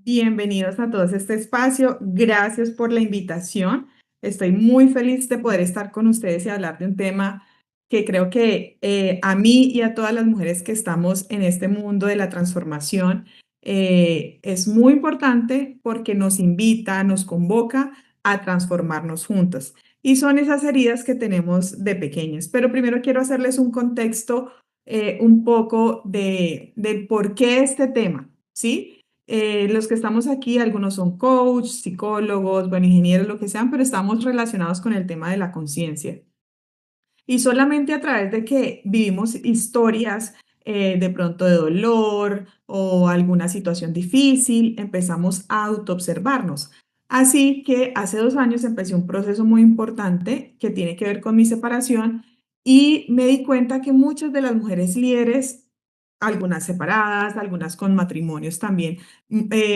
Bienvenidos a todos a este espacio. Gracias por la invitación. Estoy muy feliz de poder estar con ustedes y hablar de un tema que creo que a mí y a todas las mujeres que estamos en este mundo de la transformación es muy importante porque nos invita, nos convoca a transformarnos juntos. Y son esas heridas que tenemos de pequeñas. Pero primero quiero hacerles un contexto un poco de por qué este tema, ¿sí? Los que estamos aquí, algunos son coach, psicólogos, bueno, ingenieros, lo que sean, pero estamos relacionados con el tema de la conciencia. Y solamente a través de que vivimos historias de pronto de dolor o alguna situación difícil, empezamos a autoobservarnos. Así que hace 2 años empecé un proceso muy importante que tiene que ver con mi separación y me di cuenta que muchas de las mujeres líderes, algunas separadas, algunas con matrimonios también,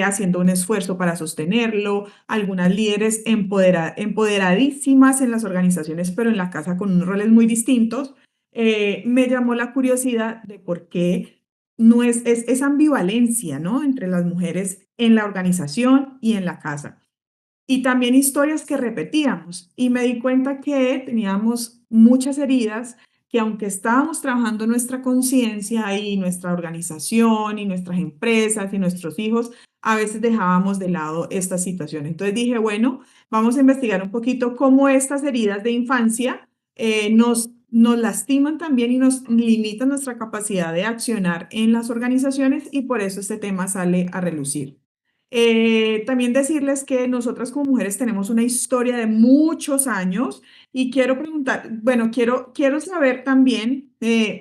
haciendo un esfuerzo para sostenerlo, algunas líderes empoderadísimas en las organizaciones, pero en la casa con unos roles muy distintos, me llamó la curiosidad de por qué no es esa ambivalencia, ¿no? Entre las mujeres en la organización y en la casa. Y también historias que repetíamos. Y me di cuenta que teníamos muchas heridas que aunque estábamos trabajando nuestra conciencia y nuestra organización y nuestras empresas y nuestros hijos, a veces dejábamos de lado esta situación. Entonces dije, bueno, vamos a investigar un poquito cómo estas heridas de infancia nos lastiman también y nos limitan nuestra capacidad de accionar en las organizaciones y por eso este tema sale a relucir. También decirles que nosotras como mujeres tenemos una historia de muchos años y quiero preguntar, bueno, quiero saber también,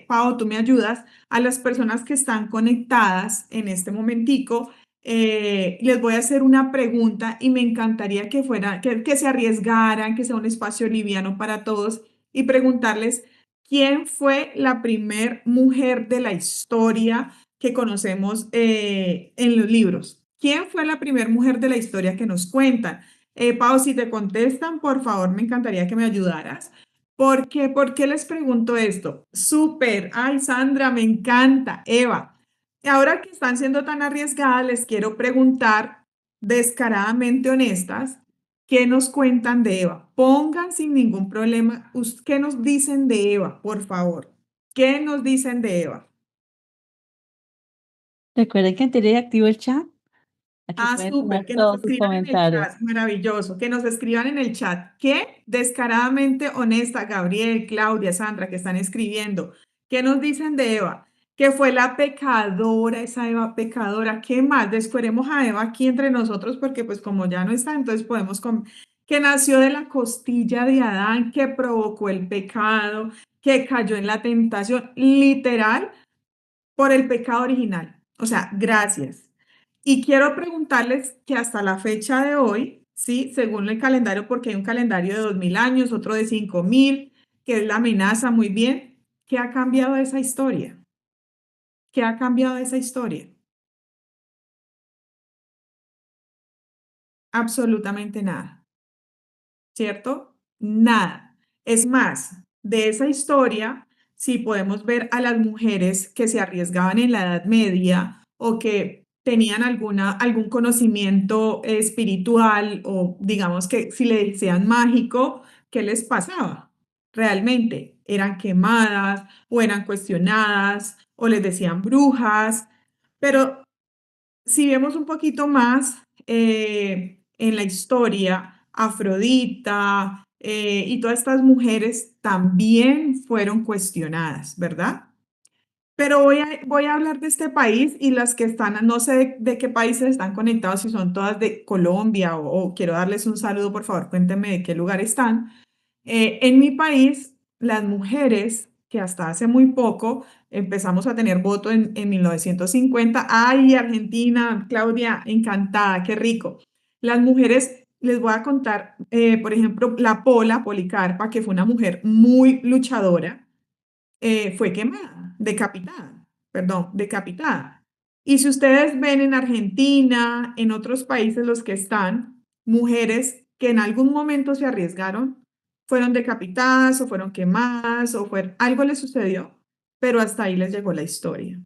Pau, tú me ayudas, a las personas que están conectadas en este momentico, les voy a hacer una pregunta y me encantaría que se arriesgaran, que sea un espacio liviano para todos y preguntarles quién fue la primer mujer de la historia que conocemos en los libros. ¿Quién fue la primera mujer de la historia que nos cuentan? Pau, si te contestan, por favor, me encantaría que me ayudaras. ¿Por qué les pregunto esto? Súper. Ay, Sandra, me encanta. Eva, ahora que están siendo tan arriesgadas, les quiero preguntar, descaradamente honestas, ¿qué nos cuentan de Eva? Pongan sin ningún problema, ¿qué nos dicen de Eva, por favor? ¿Qué nos dicen de Eva? Recuerden que tiene activo el chat. Aquí Ah, pueden súper, poner que nos todos sus escriban en el comentarios. chat, maravilloso, que nos escriban en el chat. ¿Qué? Descaradamente honesta, Gabriel, Claudia, Sandra, que están escribiendo. ¿Qué nos dicen de Eva? Que fue la pecadora, esa Eva pecadora. ¿Qué más? Descubremos a Eva aquí entre nosotros porque pues como ya no está, entonces que nació de la costilla de Adán, que provocó el pecado, que cayó en la tentación, literal por el pecado original. O sea, gracias. Y quiero preguntarles que hasta la fecha de hoy, ¿sí? Según el calendario, porque hay un calendario de 2000 años, otro de 5000, que es la amenaza, muy bien. ¿Qué ha cambiado esa historia? ¿Qué ha cambiado esa historia? Absolutamente nada. ¿Cierto? Nada. Es más, de esa historia, si podemos ver a las mujeres que se arriesgaban en la Edad Media o que tenían algún conocimiento espiritual o digamos que si le decían mágico, ¿qué les pasaba? Realmente eran quemadas o eran cuestionadas o les decían brujas, pero si vemos un poquito más en la historia, Afrodita y todas estas mujeres también fueron cuestionadas, ¿verdad? Pero voy a hablar de este país y las que están, no sé de qué países están conectados, si son todas de Colombia o quiero darles un saludo, por favor, cuéntenme de qué lugar están. En mi país, las mujeres, que hasta hace muy poco empezamos a tener voto en 1950, ay, Argentina, Claudia, encantada, qué rico. Las mujeres, les voy a contar, por ejemplo, la Policarpa, que fue una mujer muy luchadora, fue quemada, decapitada, perdón, decapitada. Y si ustedes ven en Argentina, en otros países los que están, mujeres que en algún momento se arriesgaron, fueron decapitadas o fueron quemadas o algo les sucedió, pero hasta ahí les llegó la historia.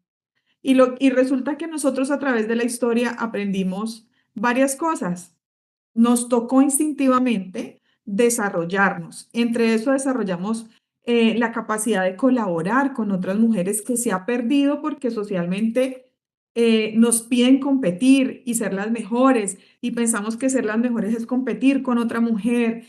Y resulta que nosotros a través de la historia aprendimos varias cosas. Nos tocó instintivamente desarrollarnos. Entre eso desarrollamos la capacidad de colaborar con otras mujeres que se ha perdido porque socialmente nos piden competir y ser las mejores y pensamos que ser las mejores es competir con otra mujer,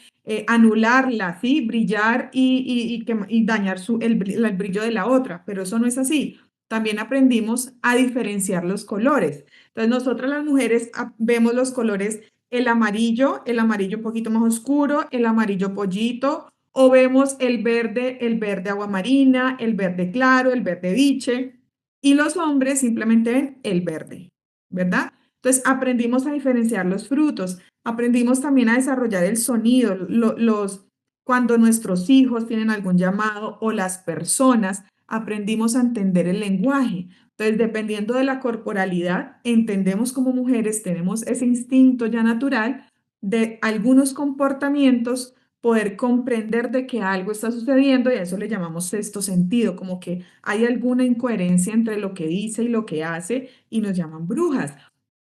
anularla, ¿sí? Brillar y dañar el brillo de la otra, pero eso no es así. También aprendimos a diferenciar los colores. Entonces, nosotras las mujeres vemos los colores el amarillo un poquito más oscuro, el amarillo pollito, o vemos el verde agua marina, el verde claro, el verde biche, y los hombres simplemente ven el verde, ¿verdad? Entonces aprendimos a diferenciar los frutos, aprendimos también a desarrollar el sonido, cuando nuestros hijos tienen algún llamado o las personas, aprendimos a entender el lenguaje. Entonces, dependiendo de la corporalidad, entendemos como mujeres, tenemos ese instinto ya natural de algunos comportamientos, poder comprender de que algo está sucediendo y a eso le llamamos sexto sentido, como que hay alguna incoherencia entre lo que dice y lo que hace y nos llaman brujas.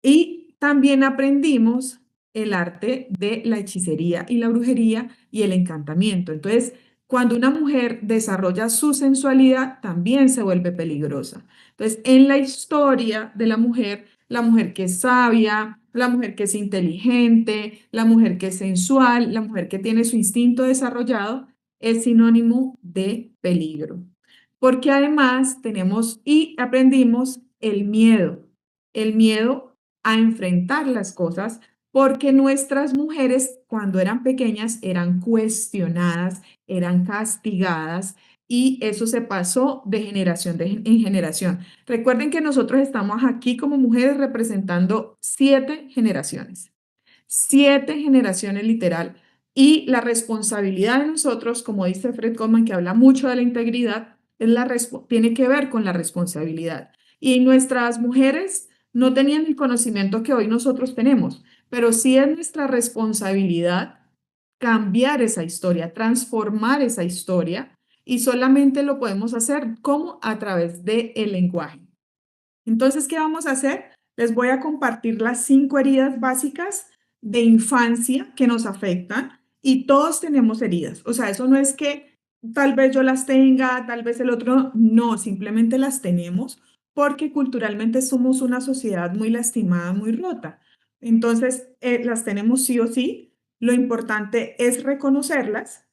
Y también aprendimos el arte de la hechicería y la brujería y el encantamiento. Entonces, cuando una mujer desarrolla su sensualidad, también se vuelve peligrosa. Entonces, en la historia de la mujer que es sabia, la mujer que es inteligente, la mujer que es sensual, la mujer que tiene su instinto desarrollado, es sinónimo de peligro. Porque además tenemos y aprendimos el miedo a enfrentar las cosas, porque nuestras mujeres cuando eran pequeñas eran cuestionadas, eran castigadas y eso se pasó de generación en generación. Recuerden que nosotros estamos aquí como mujeres representando 7 generaciones. 7 generaciones literal. Y la responsabilidad de nosotros, como dice Fred Goldman, que habla mucho de la integridad, tiene que ver con la responsabilidad. Y nuestras mujeres no tenían el conocimiento que hoy nosotros tenemos, pero sí es nuestra responsabilidad cambiar esa historia, transformar esa historia, y solamente lo podemos hacer como a través del lenguaje. Entonces, ¿qué vamos a hacer? Les voy a compartir las 5 heridas básicas de infancia que nos afectan y todos tenemos heridas. O sea, eso no es que tal vez yo las tenga, tal vez el otro no, simplemente las tenemos porque culturalmente somos una sociedad muy lastimada, muy rota. Entonces, las tenemos sí o sí. Lo importante es reconocerlas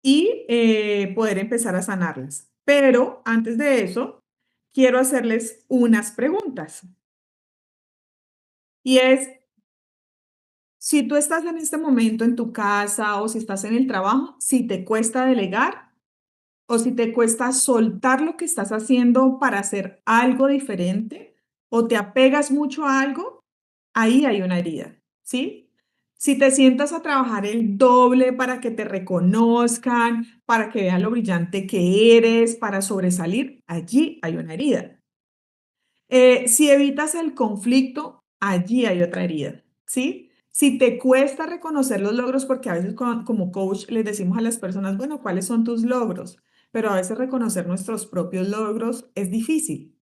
y poder empezar a sanarlas. Pero antes de eso, quiero hacerles unas preguntas. Y es, si tú estás en este momento en tu casa o si estás en el trabajo, si te cuesta delegar o si te cuesta soltar lo que estás haciendo para hacer algo diferente o te apegas mucho a algo, ahí hay una herida, ¿sí? Si te sientas a trabajar el doble para que te reconozcan, para que vean lo brillante que eres, para sobresalir, allí hay una herida. Si evitas el conflicto, allí hay otra herida, ¿sí? Si te cuesta reconocer los logros, porque a veces como coach les decimos a las personas, bueno, ¿cuáles son tus logros? Pero a veces reconocer nuestros propios logros es difícil.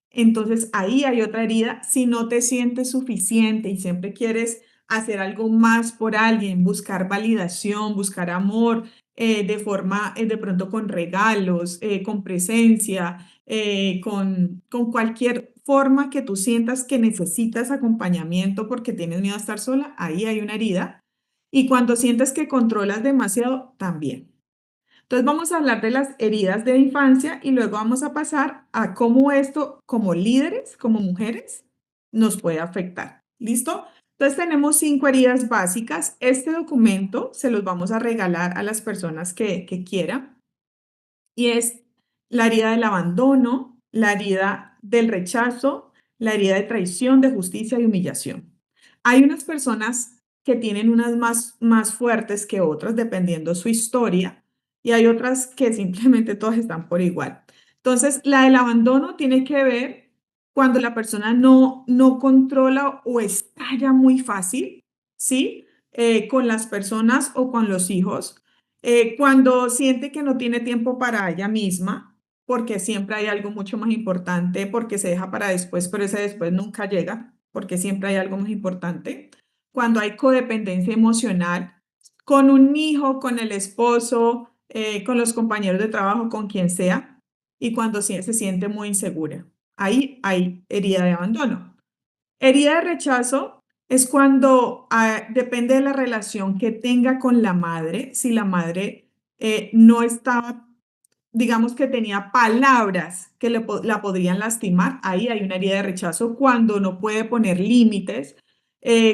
Entonces ahí hay otra herida. Si no te sientes suficiente y siempre quieres hacer algo más por alguien, buscar validación, buscar amor, de forma, de pronto con regalos, con presencia, con cualquier forma que tú sientas que necesitas acompañamiento porque tienes miedo a estar sola, ahí hay una herida. Y cuando sientes que controlas demasiado, también. Entonces vamos a hablar de las heridas de infancia y luego vamos a pasar a cómo esto, como líderes, como mujeres, nos puede afectar. ¿Listo? Entonces tenemos 5 heridas básicas. Este documento se los vamos a regalar a las personas que quieran y es la herida del abandono, la herida del rechazo, la herida de traición, de justicia y humillación. Hay unas personas que tienen unas más fuertes que otras, dependiendo su historia, y hay otras que simplemente todas están por igual. Entonces, la del abandono tiene que ver cuando la persona no controla o estalla muy fácil, ¿sí? Con las personas o con los hijos cuando siente que no tiene tiempo para ella misma, porque siempre hay algo mucho más importante, porque se deja para después, pero ese después nunca llega. porque siempre hay algo más importante. Cuando hay codependencia emocional con un hijo, con el esposo, con los compañeros de trabajo, con quien sea, y cuando se siente muy insegura. Ahí hay herida de abandono. Herida de rechazo es cuando depende de la relación que tenga con la madre, si la madre no estaba, digamos que tenía palabras que la podrían lastimar, ahí hay una herida de rechazo cuando no puede poner límites,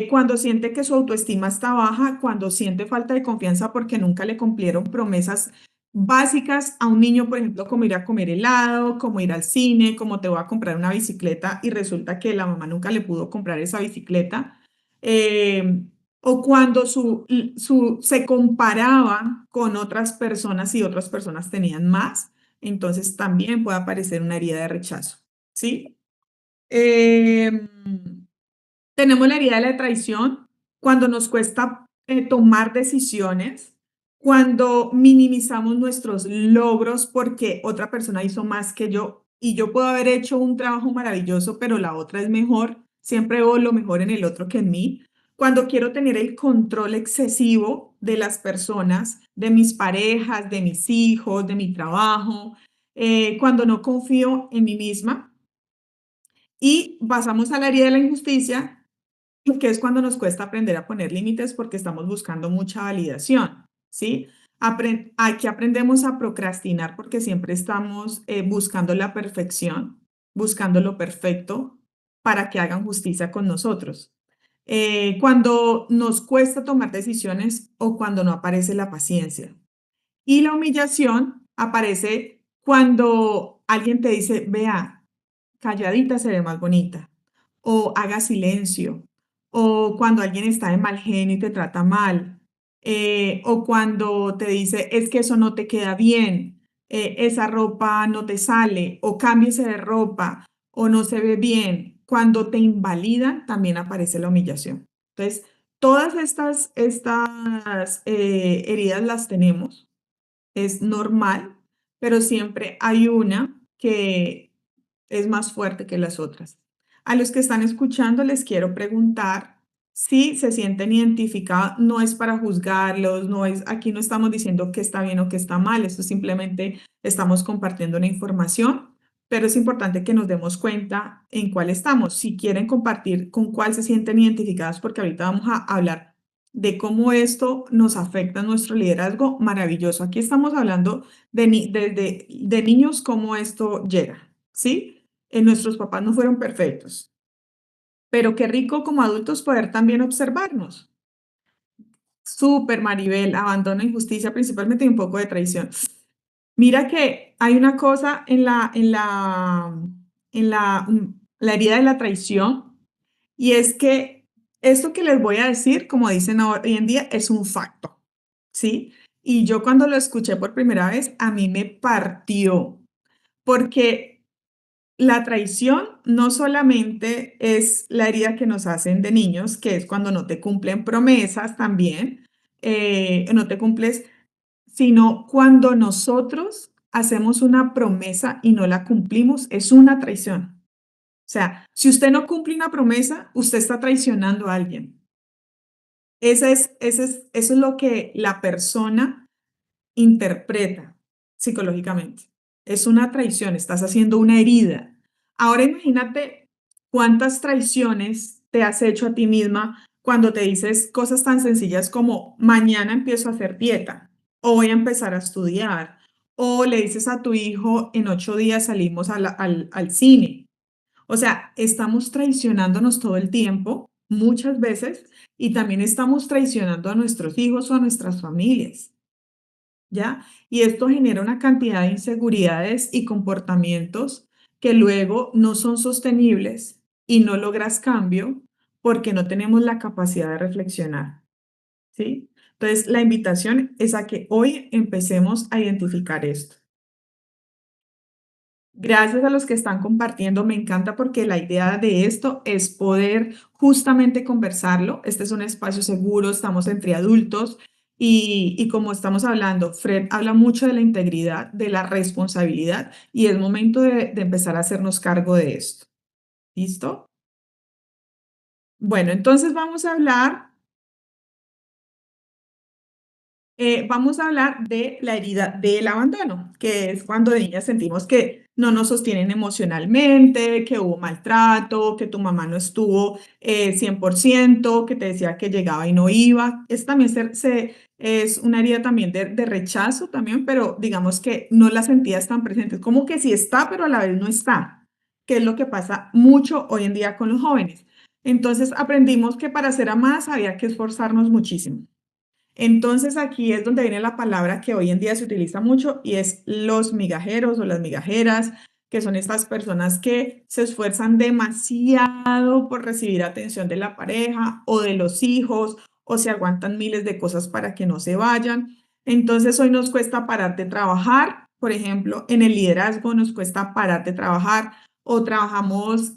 cuando siente que su autoestima está baja, cuando siente falta de confianza porque nunca le cumplieron promesas básicas a un niño, por ejemplo, como ir a comer helado, como ir al cine, como te voy a comprar una bicicleta y resulta que la mamá nunca le pudo comprar esa bicicleta. Eh, o cuando se comparaba con otras personas y otras personas tenían más, entonces también puede aparecer una herida de rechazo, ¿sí? Em, Tenemos la herida de la traición cuando nos cuesta tomar decisiones, cuando minimizamos nuestros logros porque otra persona hizo más que yo y yo puedo haber hecho un trabajo maravilloso, pero la otra es mejor. Siempre veo lo mejor en el otro que en mí. Cuando quiero tener el control excesivo de las personas, de mis parejas, de mis hijos, de mi trabajo, cuando no confío en mí misma y pasamos a la herida de la injusticia que es cuando nos cuesta aprender a poner límites porque estamos buscando mucha validación, ¿sí? Aquí aprendemos a procrastinar porque siempre estamos buscando la perfección, buscando lo perfecto para que hagan justicia con nosotros. Cuando nos cuesta tomar decisiones o cuando no aparece la paciencia. Y la humillación aparece cuando alguien te dice, vea, calladita se ve más bonita, o haga silencio, o cuando alguien está de mal genio y te trata mal, o cuando te dice, es que eso no te queda bien, esa ropa no te sale, o cámbiese de ropa, o no se ve bien. Cuando te invalidan, también aparece la humillación. Entonces, todas estas heridas las tenemos, es normal, pero siempre hay una que es más fuerte que las otras. A los que están escuchando les quiero preguntar si se sienten identificados, no es para juzgarlos, no es, aquí no estamos diciendo que está bien o que está mal, esto simplemente estamos compartiendo una información, pero es importante que nos demos cuenta en cuál estamos. Si quieren compartir con cuál se sienten identificados, porque ahorita vamos a hablar de cómo esto nos afecta a nuestro liderazgo, maravilloso. Aquí estamos hablando de niños, cómo esto llega, ¿sí? Nuestros papás no fueron perfectos, pero qué rico como adultos poder también observarnos. Súper, Maribel, abandono, injusticia, principalmente y un poco de traición. Mira que hay una cosa la herida de la traición, y es que esto que les voy a decir, como dicen hoy en día, es un facto, ¿sí? Y yo cuando lo escuché por primera vez, a mí me partió, porque la traición no solamente es la herida que nos hacen de niños, que es cuando no te cumplen promesas también, no te cumples, sino cuando nosotros hacemos una promesa y no la cumplimos, es una traición. O sea, si usted no cumple una promesa, usted está traicionando a alguien. Eso es lo que la persona interpreta psicológicamente. Es una traición, estás haciendo una herida. Ahora imagínate cuántas traiciones te has hecho a ti misma cuando te dices cosas tan sencillas como mañana empiezo a hacer dieta o voy a empezar a estudiar o le dices a tu hijo en 8 días salimos al cine. O sea, estamos traicionándonos todo el tiempo, muchas veces, y también estamos traicionando a nuestros hijos o a nuestras familias. ¿Ya? Y esto genera una cantidad de inseguridades y comportamientos que luego no son sostenibles y no logras cambio porque no tenemos la capacidad de reflexionar, ¿sí? Entonces, la invitación es a que hoy empecemos a identificar esto. Gracias a los que están compartiendo, me encanta porque la idea de esto es poder justamente conversarlo. Este es un espacio seguro, estamos entre adultos y como estamos hablando, Fred habla mucho de la integridad, de la responsabilidad y es momento de empezar a hacernos cargo de esto. ¿Listo? Bueno, entonces vamos a hablar de la herida del abandono, que es cuando de niñas sentimos que no nos sostienen emocionalmente, que hubo maltrato, que tu mamá no estuvo 100%, que te decía que llegaba y no iba. Es también es una herida también de rechazo también, pero digamos que no la sentías tan presente. Es como que sí está, pero a la vez no está, que es lo que pasa mucho hoy en día con los jóvenes. Entonces aprendimos que para ser amadas había que esforzarnos muchísimo. Entonces aquí es donde viene la palabra que hoy en día se utiliza mucho y es los migajeros o las migajeras, que son estas personas que se esfuerzan demasiado por recibir atención de la pareja o de los hijos o se aguantan miles de cosas para que no se vayan. Entonces hoy nos cuesta parar de trabajar, por ejemplo, en el liderazgo nos cuesta parar de trabajar o trabajamos,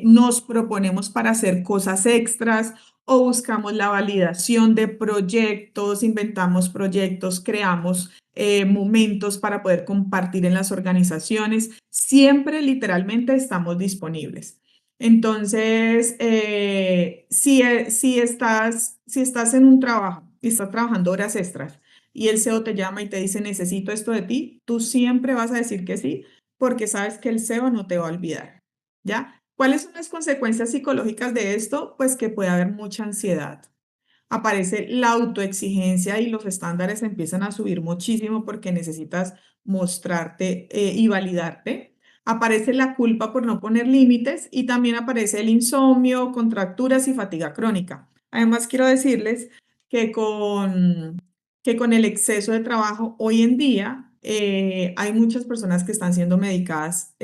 nos proponemos para hacer cosas extras o buscamos la validación de proyectos, inventamos proyectos, creamos momentos para poder compartir en las organizaciones. Siempre literalmente estamos disponibles. Entonces, si estás en un trabajo y estás trabajando horas extras y el CEO te llama y te dice, necesito esto de ti, tú siempre vas a decir que sí, porque sabes que el CEO no te va a olvidar. ¿Ya? ¿Cuáles son las consecuencias psicológicas de esto? Pues que puede haber mucha ansiedad. Aparece la autoexigencia y los estándares empiezan a subir muchísimo porque necesitas mostrarte y validarte. Aparece la culpa por no poner límites y también aparece el insomnio, contracturas y fatiga crónica. Además, quiero decirles que que con el exceso de trabajo hoy en día hay muchas personas que están siendo medicadas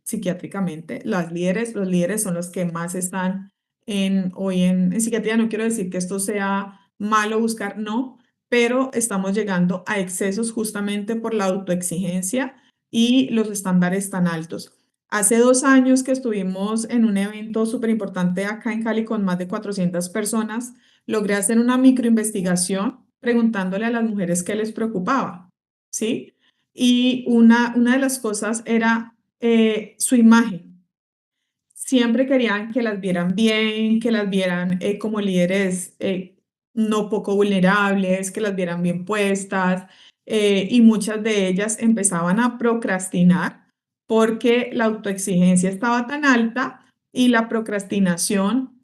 psiquiátricamente. Los líderes son los que más están hoy en psiquiatría. No quiero decir que esto sea malo buscar, no, pero estamos llegando a excesos justamente por la autoexigencia y los estándares tan altos. Hace 2 años que estuvimos en un evento súper importante acá en Cali con más de 400 personas, logré hacer una microinvestigación preguntándole a las mujeres qué les preocupaba, ¿sí? Y una de las cosas era su imagen. Siempre querían que las vieran bien, que las vieran como líderes no poco vulnerables, que las vieran bien puestas, y muchas de ellas empezaban a procrastinar porque la autoexigencia estaba tan alta y la procrastinación,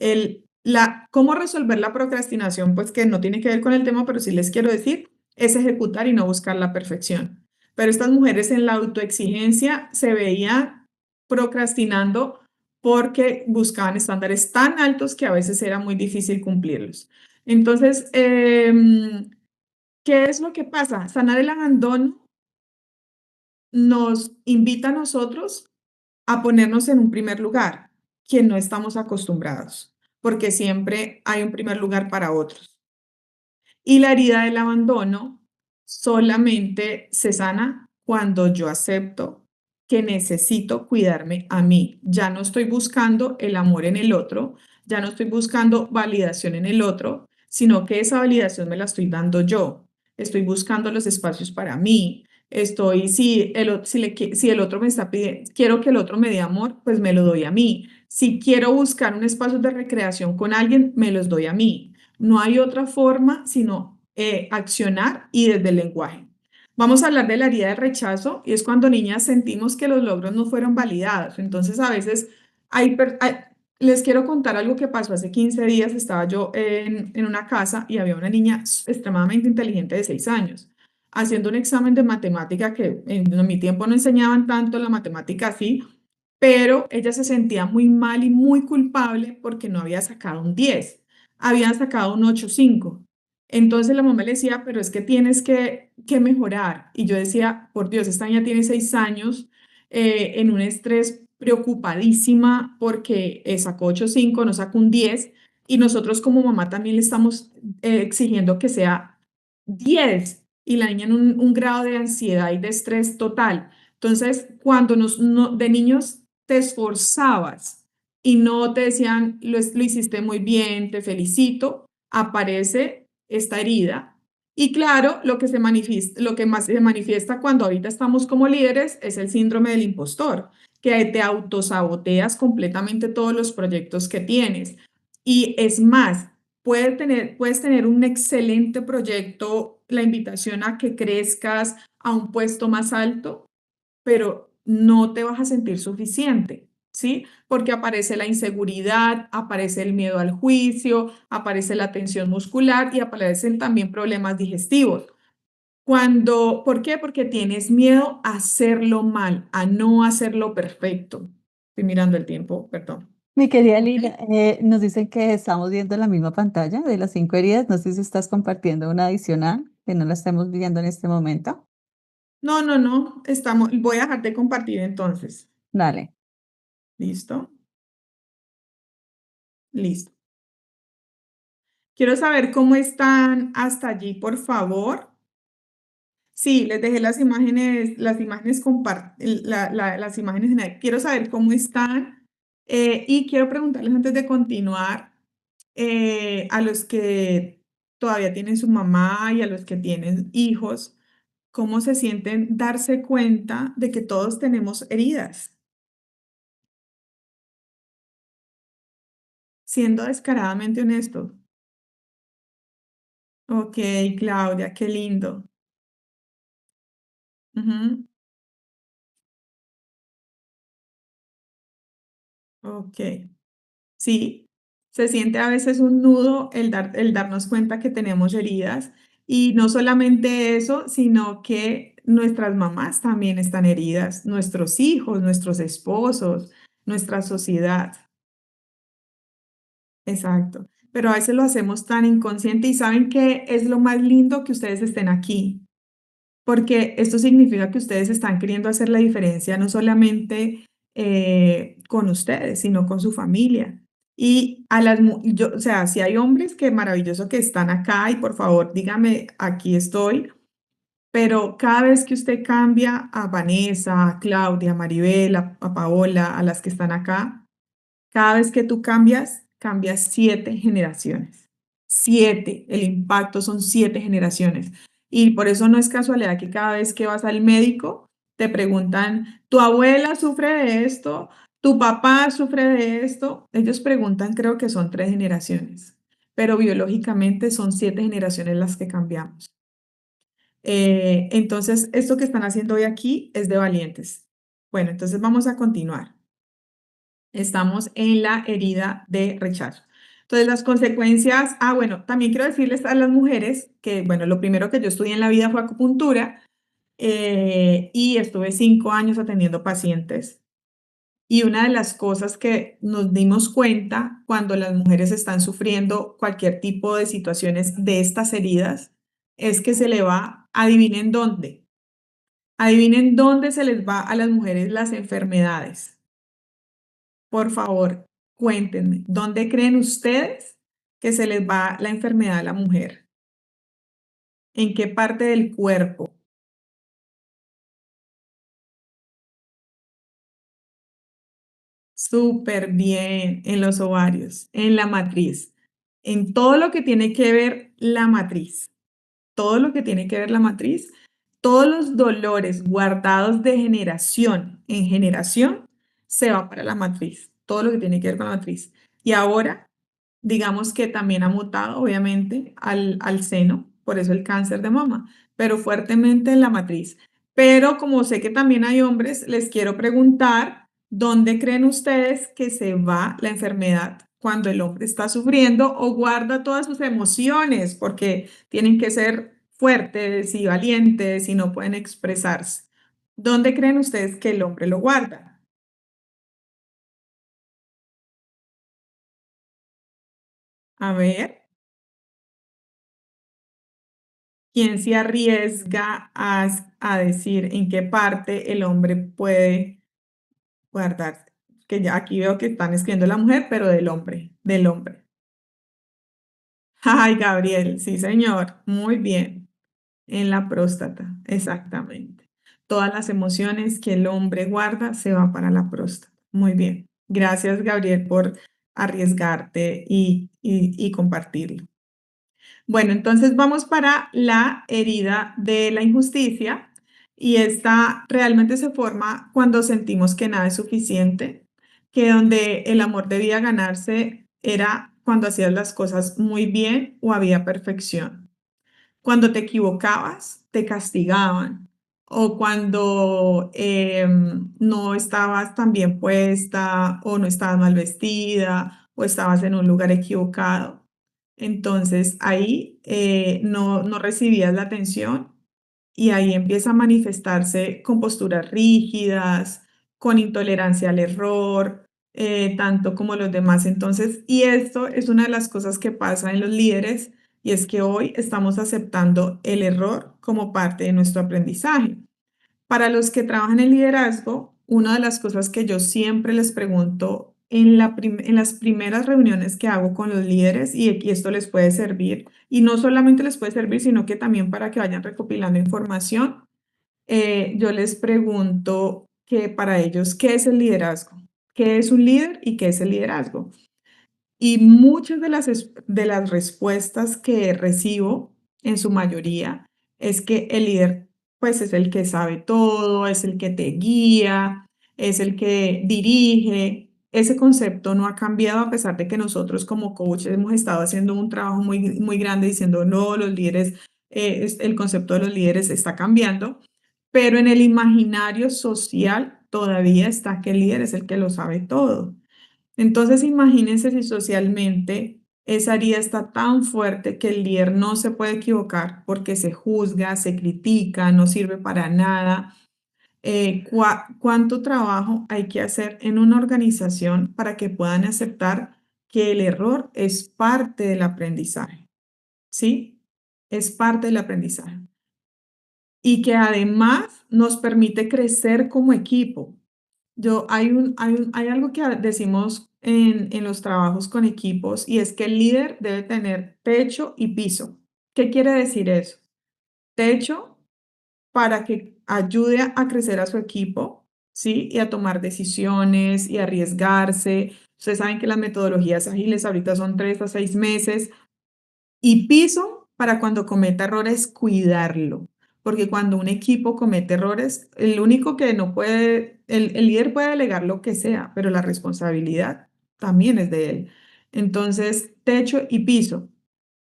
¿cómo resolver la procrastinación? Pues que no tiene que ver con el tema, pero sí les quiero decir, es ejecutar y no buscar la perfección. Pero estas mujeres en la autoexigencia se veían procrastinando porque buscaban estándares tan altos que a veces era muy difícil cumplirlos. Entonces, ¿qué es lo que pasa? Sanar el abandono nos invita a nosotros a ponernos en un primer lugar, que no estamos acostumbrados, porque siempre hay un primer lugar para otros. Y la herida del abandono solamente se sana cuando yo acepto que necesito cuidarme a mí. Ya no estoy buscando el amor en el otro, ya no estoy buscando validación en el otro, sino que esa validación me la estoy dando yo. Estoy buscando los espacios para mí. Si el otro me está pidiendo, quiero que el otro me dé amor, pues me lo doy a mí. Si quiero buscar un espacio de recreación con alguien, me los doy a mí. No hay otra forma sino accionar y desde el lenguaje. Vamos a hablar de la herida de rechazo y es cuando niñas sentimos que los logros no fueron validados. Entonces a veces les quiero contar algo que pasó hace 15 días. Estaba yo en una casa y había una niña extremadamente inteligente de 6 años haciendo un examen de matemática que en mi tiempo no enseñaban tanto la matemática así, pero ella se sentía muy mal y muy culpable porque no había sacado un 10, había sacado un 8,5. Entonces la mamá le decía, pero es que tienes que mejorar. Y yo decía, por Dios, esta niña tiene 6 años en un estrés preocupadísima porque sacó 8,5, no sacó un 10 y nosotros como mamá también le estamos exigiendo que sea 10 y la niña en un grado de ansiedad y de estrés total. Entonces, cuando de niños te esforzabas y no te decían, lo hiciste muy bien, te felicito, aparece esta herida. Y claro, lo que más se manifiesta cuando ahorita estamos como líderes es el síndrome del impostor, que te autosaboteas completamente todos los proyectos que tienes. Y es más, puedes tener un excelente proyecto, la invitación a que crezcas a un puesto más alto, pero no te vas a sentir suficiente, ¿sí? Porque aparece la inseguridad, aparece el miedo al juicio, aparece la tensión muscular y aparecen también problemas digestivos. ¿Por qué? Porque tienes miedo a hacerlo mal, a no hacerlo perfecto. Estoy mirando el tiempo, perdón. Mi querida ¿Ok? Lina, nos dicen que estamos viendo la misma pantalla de las 5 heridas. No sé si estás compartiendo una adicional, que no la estemos viendo en este momento. No, no, no, voy a dejar de compartir entonces. Dale. ¿Listo? Listo. Quiero saber cómo están hasta allí, por favor. Sí, les dejé las imágenes las imágenes generales. Quiero saber cómo están y quiero preguntarles antes de continuar a los que todavía tienen su mamá y a los que tienen hijos, cómo se sienten darse cuenta de que todos tenemos heridas, siendo descaradamente honestos. Ok, Claudia, qué lindo. Ujú, ok. Sí, se siente a veces un nudo el darnos cuenta que tenemos heridas y no solamente eso, sino que nuestras mamás también están heridas, nuestros hijos, nuestros esposos, nuestra sociedad. Exacto. Pero a veces lo hacemos tan inconsciente y saben que es lo más lindo que ustedes estén aquí. Porque esto significa que ustedes están queriendo hacer la diferencia no solamente con ustedes, sino con su familia. Y o sea, si hay hombres, que maravilloso que están acá y por favor, dígame, aquí estoy. Pero cada vez que usted cambia a Vanessa, a Claudia, a Maribel, a Paola, a las que están acá, cada vez que tú cambias, cambias 7 generaciones. 7. El impacto son 7 generaciones. Y por eso no es casualidad que cada vez que vas al médico, te preguntan, ¿tu abuela sufre de esto? ¿Tu papá sufre de esto? Ellos preguntan, creo que son 3 generaciones, pero biológicamente son 7 generaciones las que cambiamos. Entonces, esto que están haciendo hoy aquí es de valientes. Bueno, entonces vamos a continuar. Estamos en la herida de rechazo. Entonces, las consecuencias, bueno, también quiero decirles a las mujeres que, bueno, lo primero que yo estudié en la vida fue acupuntura y estuve 5 años atendiendo pacientes. Y una de las cosas que nos dimos cuenta cuando las mujeres están sufriendo cualquier tipo de situaciones de estas heridas es que se le va, adivinen dónde se les va a las mujeres las enfermedades. Por favor, cuéntenme, ¿dónde creen ustedes que se les va la enfermedad a la mujer? ¿En qué parte del cuerpo? Súper bien, en los ovarios, en la matriz, en todo lo que tiene que ver la matriz, todo lo que tiene que ver la matriz, todos los dolores guardados de generación en generación se va para la matriz, todo lo que tiene que ver con la matriz. Y ahora, digamos que también ha mutado, obviamente, al seno, por eso el cáncer de mama, pero fuertemente en la matriz. Pero como sé que también hay hombres, les quiero preguntar, ¿dónde creen ustedes que se va la enfermedad cuando el hombre está sufriendo o guarda todas sus emociones? Porque tienen que ser fuertes y valientes y no pueden expresarse. ¿Dónde creen ustedes que el hombre lo guarda? A ver. ¿Quién se arriesga a decir en qué parte el hombre puede guardar? Que ya aquí veo que están escribiendo la mujer, pero del hombre, del hombre. Ay, Gabriel, sí, señor, muy bien. En la próstata, exactamente. Todas las emociones que el hombre guarda se van para la próstata. Muy bien. Gracias, Gabriel, por arriesgarte y compartirlo. Bueno, entonces vamos para la herida de la injusticia y esta realmente se forma cuando sentimos que nada es suficiente, que donde el amor debía ganarse era cuando hacías las cosas muy bien o había perfección. Cuando te equivocabas, te castigaban. O cuando no estabas tan bien puesta o no estabas mal vestida o estabas en un lugar equivocado. Entonces ahí no recibías la atención y ahí empieza a manifestarse con posturas rígidas, con intolerancia al error, tanto como los demás. Entonces, y esto es una de las cosas que pasa en los líderes, y es que hoy estamos aceptando el error como parte de nuestro aprendizaje. Para los que trabajan en liderazgo, una de las cosas que yo siempre les pregunto en las primeras reuniones que hago con los líderes, y aquí esto les puede servir, y no solamente les puede servir, sino que también para que vayan recopilando información, yo les pregunto que para ellos, ¿qué es el liderazgo? ¿Qué es un líder y qué es el liderazgo? Y muchas de las respuestas que recibo, en su mayoría, es que el líder, pues, es el que sabe todo, es el que te guía, es el que dirige. Ese concepto no ha cambiado a pesar de que nosotros como coaches hemos estado haciendo un trabajo muy, muy grande diciendo, no, los líderes, el concepto de los líderes está cambiando, pero en el imaginario social todavía está que el líder es el que lo sabe todo. Entonces, imagínense si socialmente esa herida está tan fuerte que el líder no se puede equivocar porque se juzga, se critica, no sirve para nada. ¿Cuánto trabajo hay que hacer en una organización para que puedan aceptar que el error es parte del aprendizaje? ¿Sí? Es parte del aprendizaje. Y que además nos permite crecer como equipo. Hay algo que decimos en los trabajos con equipos, y es que el líder debe tener techo y piso. ¿Qué quiere decir eso? Techo para que ayude a crecer a su equipo, ¿sí? Y a tomar decisiones y arriesgarse. Ustedes saben que las metodologías ágiles ahorita son 3 a 6 meses. Y piso para cuando cometa errores, cuidarlo. Porque cuando un equipo comete errores, el único que no puede, el líder puede delegar lo que sea, pero la responsabilidad también es de él. Entonces, techo y piso,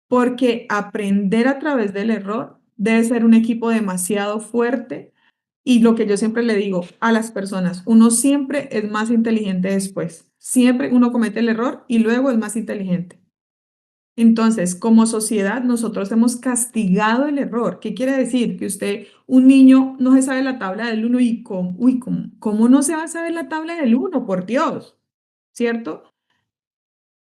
porque aprender a través del error debe ser un equipo demasiado fuerte. Y lo que yo siempre le digo a las personas, uno siempre es más inteligente después. Siempre uno comete el error y luego es más inteligente. Entonces, como sociedad, nosotros hemos castigado el error. ¿Qué quiere decir? Que un niño, no se sabe la tabla del uno y ¿cómo no se va a saber la tabla del uno? Por Dios, ¿cierto?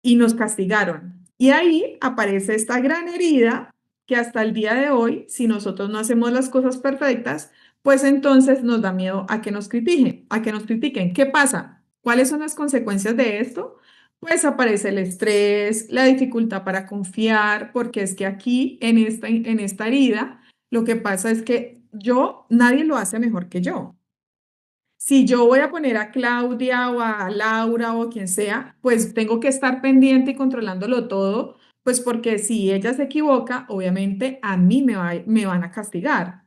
Y nos castigaron. Y ahí aparece esta gran herida que hasta el día de hoy, si nosotros no hacemos las cosas perfectas, pues entonces nos da miedo a que nos critiquen, a que nos critiquen. ¿Qué pasa? ¿Cuáles son las consecuencias de esto? Pues aparece el estrés, la dificultad para confiar, porque es que aquí en esta herida, lo que pasa es que nadie lo hace mejor que yo. Si yo voy a poner a Claudia o a Laura o a quien sea, pues tengo que estar pendiente y controlándolo todo, pues porque si ella se equivoca, obviamente a mí me van a castigar.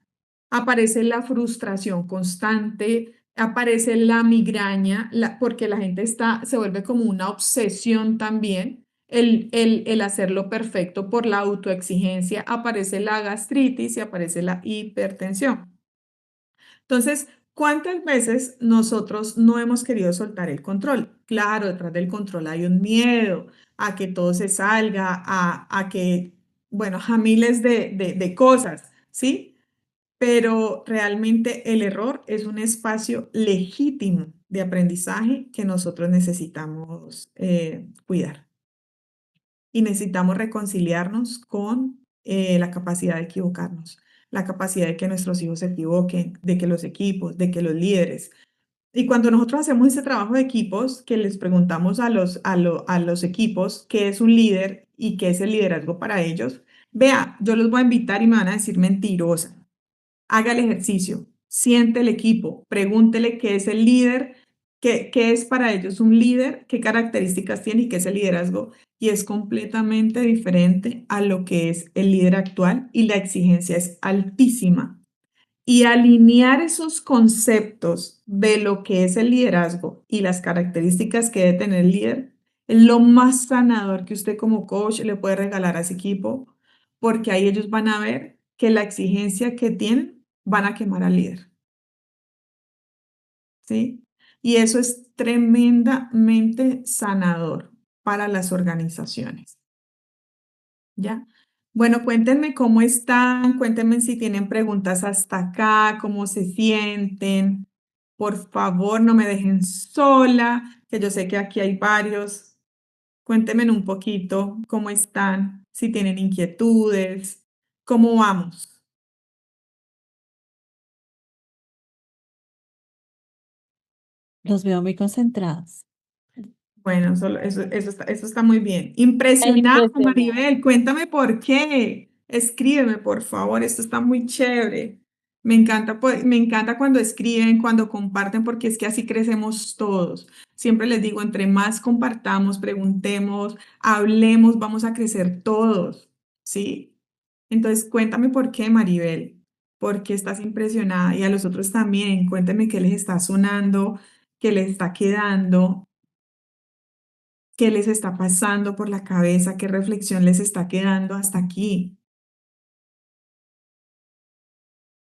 Aparece la frustración constante, aparece la migraña, porque la gente se vuelve como una obsesión también, el hacerlo perfecto por la autoexigencia, aparece la gastritis y aparece la hipertensión. Entonces, ¿cuántas veces nosotros no hemos querido soltar el control? Claro, detrás del control hay un miedo a que todo se salga, a que, bueno, a miles de cosas, ¿sí? Pero realmente el error es un espacio legítimo de aprendizaje que nosotros necesitamos cuidar. Y necesitamos reconciliarnos con la capacidad de equivocarnos, la capacidad de que nuestros hijos se equivoquen, de que los equipos, de que los líderes. Y cuando nosotros hacemos ese trabajo de equipos, que les preguntamos a los equipos qué es un líder y qué es el liderazgo para ellos, vea, yo los voy a invitar y me van a decir mentirosa. Haga el ejercicio, siente el equipo, pregúntele qué es el líder, qué es para ellos un líder, qué características tiene y qué es el liderazgo. Y es completamente diferente a lo que es el líder actual, y la exigencia es altísima. Y alinear esos conceptos de lo que es el liderazgo y las características que debe tener el líder Es lo más sanador que usted como coach le puede regalar a ese equipo, porque ahí ellos van a ver que la exigencia que tienen van a quemar al líder, ¿sí? Y eso es tremendamente sanador para las organizaciones, ¿ya? Bueno, cuéntenme cómo están, cuéntenme si tienen preguntas hasta acá, cómo se sienten. Por favor, no me dejen sola, que yo sé que aquí hay varios. Cuéntenme un poquito cómo están, si tienen inquietudes, cómo vamos. Los veo muy concentrados Bueno, eso está muy bien. e Impresionada, impresionados. Maribel, cuéntame por qué. Escríbeme, por favor, esto está muy chévere. Me encanta, me encanta cuando escriben, cuando comparten, porque es que así crecemos todos. Siempre les digo, entre más compartamos, preguntemos, hablemos, vamos a crecer todos, ¿sí? Entonces, cuéntame por qué, Maribel, por qué estás impresionada y a los otros también, cuéntame qué les está sonando, qué les está quedando. ¿Qué les está pasando por la cabeza? ¿Qué reflexión les está quedando hasta aquí?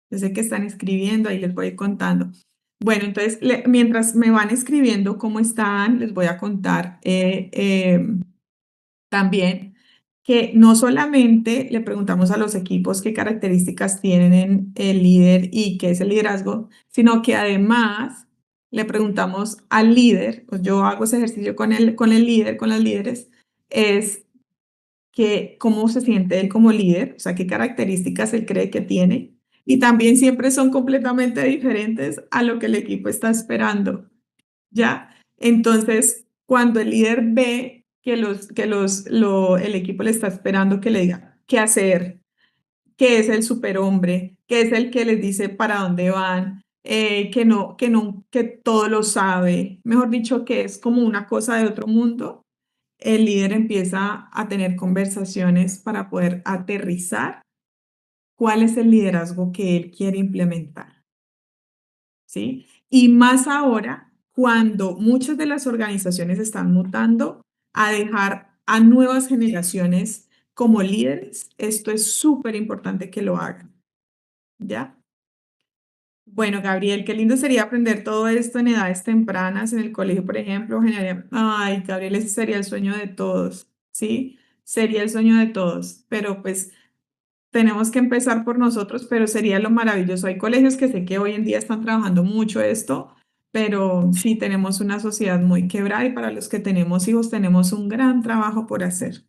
Yo sé que están escribiendo, ahí les voy contando. Bueno, entonces, mientras me van escribiendo cómo están, les voy a contar también que no solamente le preguntamos a los equipos qué características tienen el líder y qué es el liderazgo, sino que además le preguntamos al líder, pues yo hago ese ejercicio con el líder, con las líderes, es que cómo se siente él como líder, o sea, qué características él cree que tiene. Y también siempre son completamente diferentes a lo que el equipo está esperando, ¿ya? Entonces, cuando el líder ve que, el equipo le está esperando que le diga qué hacer, que es el superhombre, que es el que les dice para dónde van, que todo lo sabe, mejor dicho, que es como una cosa de otro mundo, el líder empieza a tener conversaciones para poder aterrizar cuál es el liderazgo que él quiere implementar, ¿sí? Y más ahora, cuando muchas de las organizaciones están mutando a dejar a nuevas generaciones como líderes, esto es súper importante que lo hagan, ¿ya? Bueno, Gabriel, qué lindo sería aprender todo esto en edades tempranas, en el colegio, por ejemplo, ay, Gabriel, ese sería el sueño de todos, ¿sí? Sería el sueño de todos, pero pues tenemos que empezar por nosotros, pero sería lo maravilloso. Hay colegios que sé que hoy en día están trabajando mucho esto, pero sí tenemos una sociedad muy quebrada y para los que tenemos hijos tenemos un gran trabajo por hacer.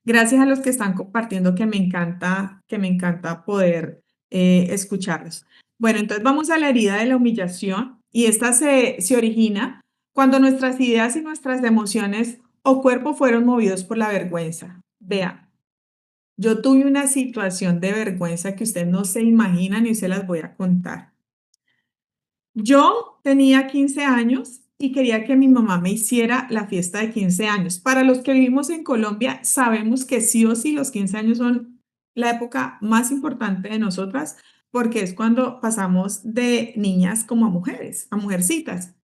Gracias a los que están compartiendo, que me encanta poder escucharlos. Bueno, entonces vamos a la herida de la humillación y esta se origina cuando nuestras ideas y nuestras emociones o cuerpo fueron movidos por la vergüenza. Vean, yo tuve una situación de vergüenza que ustedes no se imaginan y se las voy a contar. Yo tenía 15 años y quería que mi mamá me hiciera la fiesta de 15 años. Para los que vivimos en Colombia, sabemos que sí o sí los 15 años son la época más importante de nosotras porque es cuando pasamos de niñas como a mujeres, a mujercitas.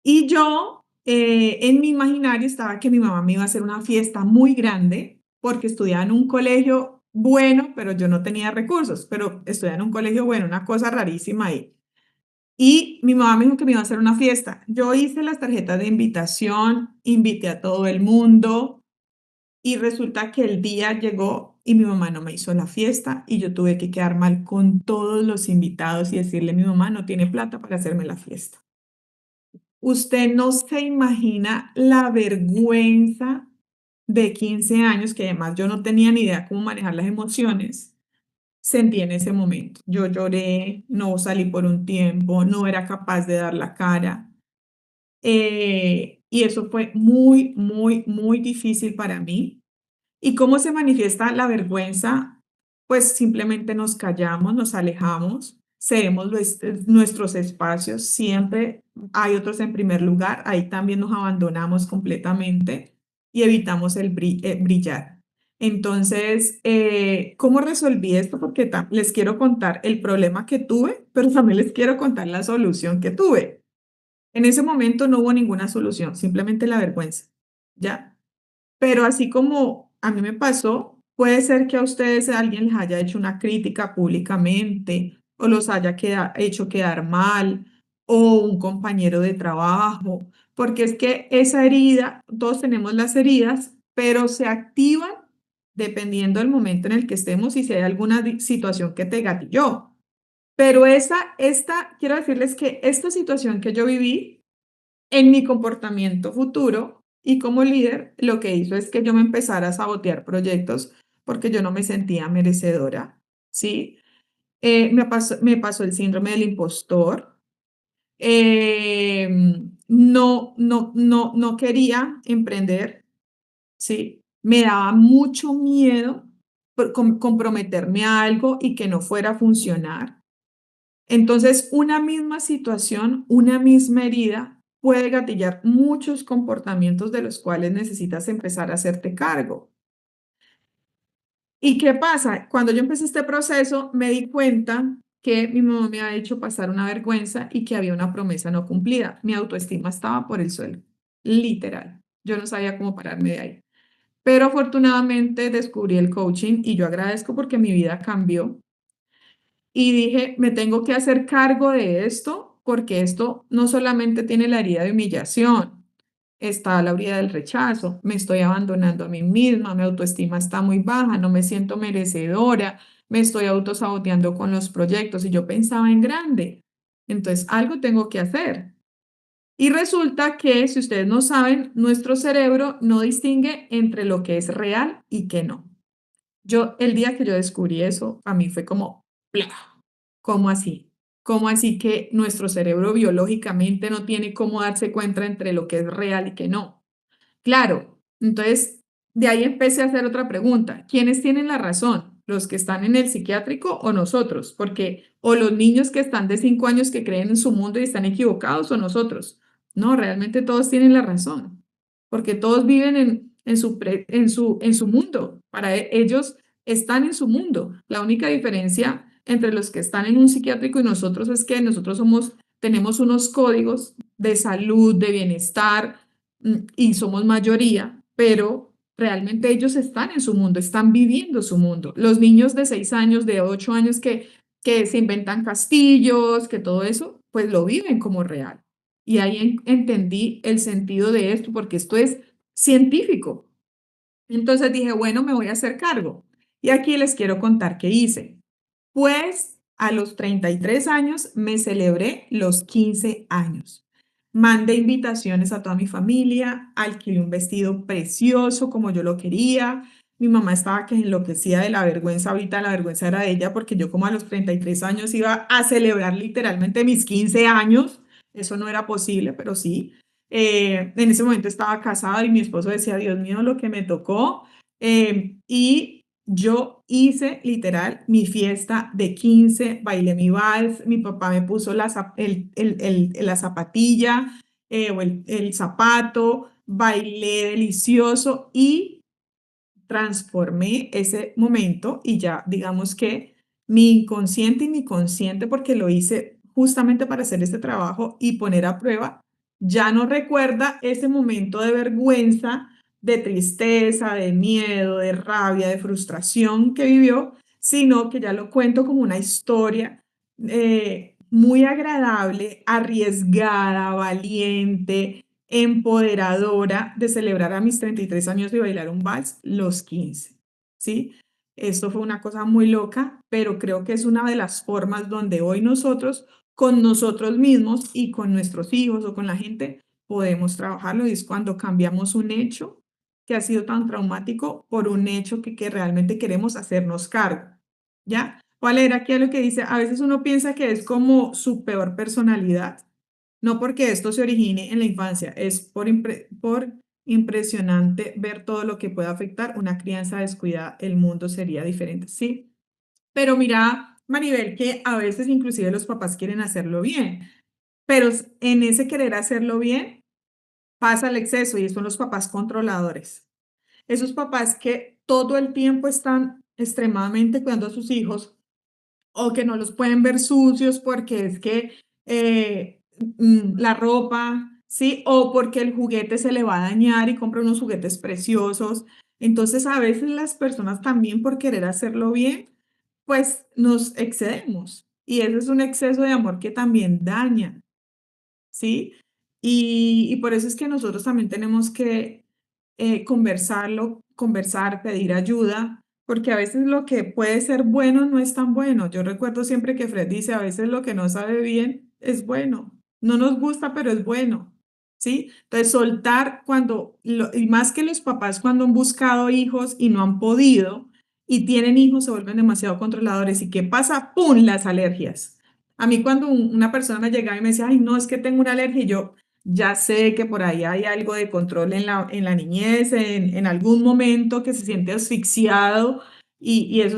Y yo, en mi imaginario estaba que mi mamá me iba a hacer una fiesta muy grande porque estudiaba en un colegio bueno, pero yo no tenía recursos, pero estudiaba en un colegio bueno, una cosa rarísima ahí. Y mi mamá me dijo que me iba a hacer una fiesta. Yo hice las tarjetas de invitación, invité a todo el mundo y resulta que el día llegó y mi mamá no me hizo la fiesta y yo tuve que quedar mal con todos los invitados y decirle, mi mamá no tiene plata para hacerme la fiesta. Usted no se imagina la vergüenza de 15 años, que además yo no tenía ni idea cómo manejar las emociones, sentí en ese momento. Yo lloré, no salí por un tiempo, no era capaz de dar la cara. Y eso fue muy, muy, muy difícil para mí. ¿Y cómo se manifiesta la vergüenza? Pues simplemente nos callamos, nos alejamos, cedemos nuestros espacios, siempre hay otros en primer lugar, ahí también nos abandonamos completamente y evitamos el brillar. Entonces, ¿cómo resolví esto? Porque les quiero contar el problema que tuve, pero también les quiero contar la solución que tuve. En ese momento no hubo ninguna solución, simplemente la vergüenza. ¿ya? Pero así como a mí me pasó, puede ser que a ustedes alguien les haya hecho una crítica públicamente o los haya hecho quedar mal o un compañero de trabajo, porque es que esa herida, todos tenemos las heridas, pero se activan dependiendo del momento en el que estemos y si hay alguna situación que te gatilló. Pero quiero decirles que esta situación que yo viví en mi comportamiento futuro y como líder, lo que hizo es que yo me empezara a sabotear proyectos porque yo no me sentía merecedora, ¿sí? Me pasó el síndrome del impostor. No quería emprender, ¿sí? Me daba mucho miedo comprometerme a algo y que no fuera a funcionar. Entonces, una misma situación, una misma herida puede gatillar muchos comportamientos de los cuales necesitas empezar a hacerte cargo. ¿Y qué pasa? Cuando yo empecé este proceso, me di cuenta que mi mamá me había hecho pasar una vergüenza y que había una promesa no cumplida. Mi autoestima estaba por el suelo, literal. Yo no sabía cómo pararme de ahí. Pero afortunadamente descubrí el coaching y yo agradezco porque mi vida cambió y dije, me tengo que hacer cargo de esto porque esto no solamente tiene la herida de humillación, está la herida del rechazo, me estoy abandonando a mí misma, mi autoestima está muy baja, no me siento merecedora, me estoy autosaboteando con los proyectos y yo pensaba en grande. Entonces, algo tengo que hacer. Y resulta que, si ustedes no saben, nuestro cerebro no distingue entre lo que es real y que no. El día que yo descubrí eso, a mí fue como, ¡plá! ¿Cómo así? ¿Cómo así que nuestro cerebro biológicamente no tiene cómo darse cuenta entre lo que es real y que no? Claro, entonces de ahí empecé a hacer otra pregunta. ¿Quiénes tienen la razón? ¿Los que están en el psiquiátrico o nosotros? Porque, o los niños que están de 5 años que creen en su mundo y están equivocados o nosotros. No, realmente todos tienen la razón, porque todos viven en su mundo. Para ellos están en su mundo. La única diferencia entre los que están en un psiquiátrico y nosotros es que nosotros tenemos unos códigos de salud, de bienestar, y somos mayoría, pero realmente ellos están en su mundo, están viviendo su mundo. Los niños de 6 años, de 8 años que se inventan castillos, que todo eso, pues lo viven como real. Y ahí entendí el sentido de esto, porque esto es científico. Entonces dije, bueno, me voy a hacer cargo. Y aquí les quiero contar qué hice. Pues a los 33 años me celebré los 15 años. Mandé invitaciones a toda mi familia, alquilé un vestido precioso como yo lo quería. Mi mamá estaba que enloquecida de la vergüenza, ahorita la vergüenza era de ella porque yo como a los 33 años iba a celebrar literalmente mis 15 años. Eso no era posible, pero sí. En ese momento estaba casada y mi esposo decía, Dios mío, lo que me tocó. Y yo hice literal mi fiesta de 15, bailé mi vals, mi papá me puso la zapatilla o el zapato, bailé delicioso y transformé ese momento y ya digamos que mi inconsciente y mi consciente, porque lo hice justamente para hacer este trabajo y poner a prueba, ya no recuerda ese momento de vergüenza, de tristeza, de miedo, de rabia, de frustración que vivió, sino que ya lo cuento como una historia muy agradable, arriesgada, valiente, empoderadora de celebrar a mis 33 años y bailar un vals los 15, ¿sí? Esto fue una cosa muy loca, pero creo que es una de las formas donde hoy nosotros, con nosotros mismos y con nuestros hijos o con la gente, podemos trabajarlo y es cuando cambiamos un hecho que ha sido tan traumático por un hecho que realmente queremos hacernos cargo, ¿ya? ¿Cuál era aquí lo que dice? A veces uno piensa que es como su peor personalidad, no porque esto se origine en la infancia, es por impresionante ver todo lo que puede afectar una crianza descuidada, el mundo sería diferente, ¿sí? Pero mira, Maribel, que a veces inclusive los papás quieren hacerlo bien, pero en ese querer hacerlo bien pasa el exceso y son los papás controladores. Esos papás que todo el tiempo están extremadamente cuidando a sus hijos o que no los pueden ver sucios porque es que la ropa ¿sí? O porque el juguete se le va a dañar y compra unos juguetes preciosos. Entonces, a veces las personas también por querer hacerlo bien, pues nos excedemos. Y ese es un exceso de amor que también daña, ¿sí? Y por eso es que nosotros también tenemos que conversar, pedir ayuda, porque a veces lo que puede ser bueno no es tan bueno. Yo recuerdo siempre que Fred dice, a veces lo que no sabe bien es bueno. No nos gusta, pero es bueno, ¿sí? Entonces, soltar y más que los papás cuando han buscado hijos y no han podido, y tienen hijos, se vuelven demasiado controladores. ¿Y qué pasa? ¡Pum! Las alergias. A mí cuando una persona me llegaba y me decía, ay, no, es que tengo una alergia, y yo ya sé que por ahí hay algo de control en la niñez, en algún momento que se siente asfixiado y eso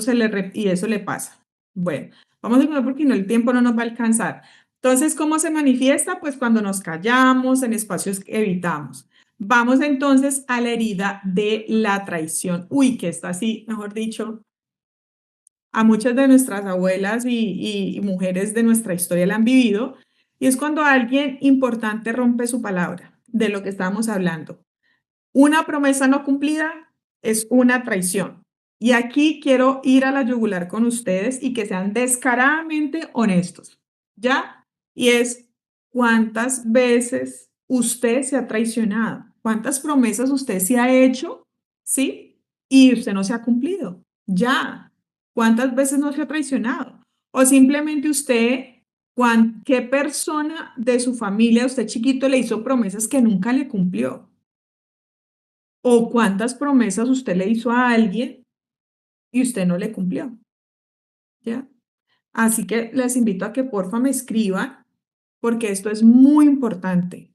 y eso le pasa. Bueno, vamos a ver porque no, el tiempo no nos va a alcanzar. Entonces, ¿cómo se manifiesta? Pues cuando nos callamos, en espacios que evitamos. Vamos entonces a la herida de la traición. Uy, que está así, mejor dicho, a muchas de nuestras abuelas y mujeres de nuestra historia la han vivido, y es cuando alguien importante rompe su palabra, de lo que estamos hablando. Una promesa no cumplida es una traición. Y aquí quiero ir a la yugular con ustedes y que sean descaradamente honestos, ¿ya? Y es, ¿cuántas veces usted se ha traicionado? ¿Cuántas promesas usted se ha hecho? ¿Sí? Y usted no se ha cumplido. Ya. ¿Cuántas veces no se ha traicionado? O simplemente usted, ¿qué persona de su familia, usted chiquito, le hizo promesas que nunca le cumplió? ¿O cuántas promesas usted le hizo a alguien y usted no le cumplió? ¿Ya? Así que les invito a que porfa me escriban porque esto es muy importante.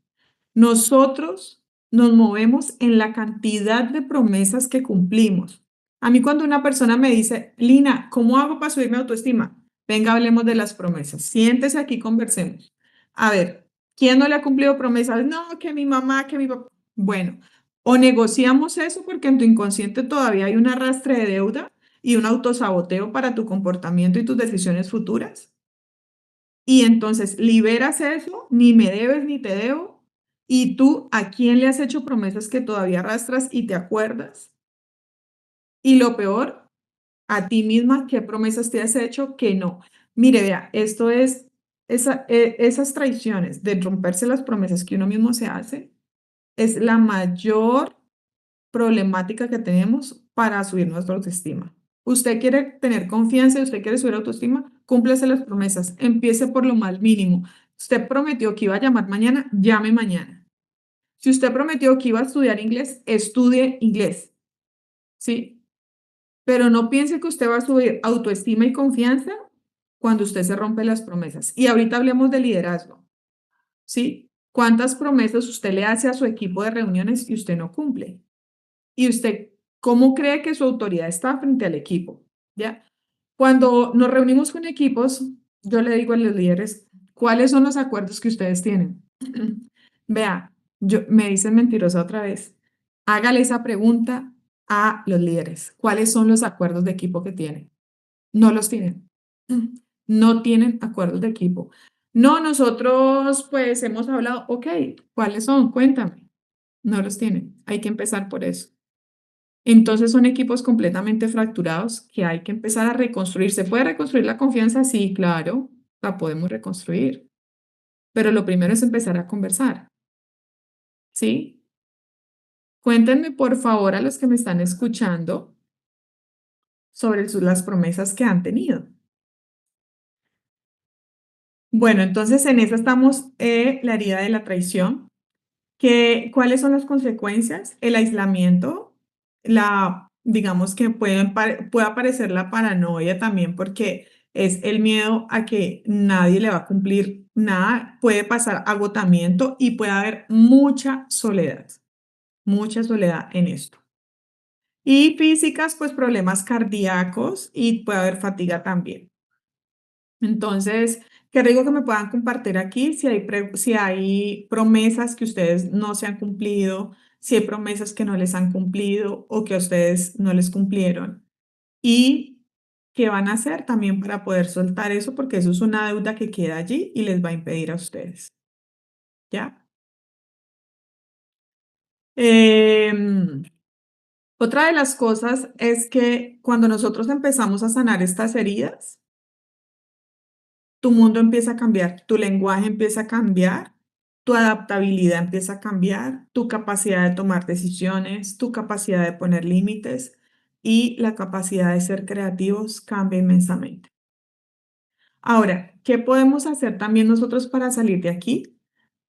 Nosotros nos movemos en la cantidad de promesas que cumplimos. A mí cuando una persona me dice, Lina, ¿cómo hago para subir mi autoestima? Venga, hablemos de las promesas. Siéntese aquí, conversemos. A ver, ¿quién no le ha cumplido promesas? No, que mi mamá, que mi papá. Bueno, o negociamos eso porque en tu inconsciente todavía hay un arrastre de deuda y un autosaboteo para tu comportamiento y tus decisiones futuras. Y entonces liberas eso, ni me debes ni te debo. Y tú, ¿a quién le has hecho promesas que todavía arrastras y te acuerdas? Y lo peor, a ti misma, ¿qué promesas te has hecho que no? Mire, vea, esto es esas traiciones de romperse las promesas que uno mismo se hace, es la mayor problemática que tenemos para subir nuestra autoestima. Usted quiere tener confianza, usted quiere subir autoestima, cúmplese las promesas, empiece por lo más mínimo. Usted prometió que iba a llamar mañana, llame mañana. Si usted prometió que iba a estudiar inglés, estudie inglés, ¿sí? Pero no piense que usted va a subir autoestima y confianza cuando usted se rompe las promesas. Y ahorita hablemos de liderazgo, ¿sí? ¿Cuántas promesas usted le hace a su equipo de reuniones y usted no cumple? ¿Y usted cómo cree que su autoridad está frente al equipo? ¿Ya? Cuando nos reunimos con equipos, yo le digo a los líderes, ¿cuáles son los acuerdos que ustedes tienen? Vea, me dicen mentirosa otra vez. Hágale esa pregunta a los líderes. ¿Cuáles son los acuerdos de equipo que tienen? No los tienen. No tienen acuerdos de equipo. No, nosotros pues hemos hablado, ok, ¿cuáles son? Cuéntame. No los tienen. Hay que empezar por eso. Entonces son equipos completamente fracturados que hay que empezar a reconstruir. ¿Se puede reconstruir la confianza? Sí, claro, la podemos reconstruir. Pero lo primero es empezar a conversar, ¿sí? Cuéntenme, por favor, a los que me están escuchando sobre las promesas que han tenido. Bueno, entonces en esa estamos, la herida de la traición. ¿Cuáles son las consecuencias? El aislamiento, digamos que puede aparecer la paranoia también porque es el miedo a que nadie le va a cumplir nada, puede pasar agotamiento y puede haber mucha soledad en esto. Y físicas, pues problemas cardíacos y puede haber fatiga también. Entonces, qué rico que me puedan compartir aquí si hay promesas que ustedes no se han cumplido, si hay promesas que no les han cumplido o que a ustedes no les cumplieron. Y qué van a hacer también para poder soltar eso, porque eso es una deuda que queda allí y les va a impedir a ustedes. ¿Ya? Em, Otra de las cosas es que cuando nosotros empezamos a sanar estas heridas, tu mundo empieza a cambiar, tu lenguaje empieza a cambiar, tu adaptabilidad empieza a cambiar, tu capacidad de tomar decisiones, tu capacidad de poner límites y la capacidad de ser creativos cambia inmensamente. Ahora, ¿qué podemos hacer también nosotros para salir de aquí?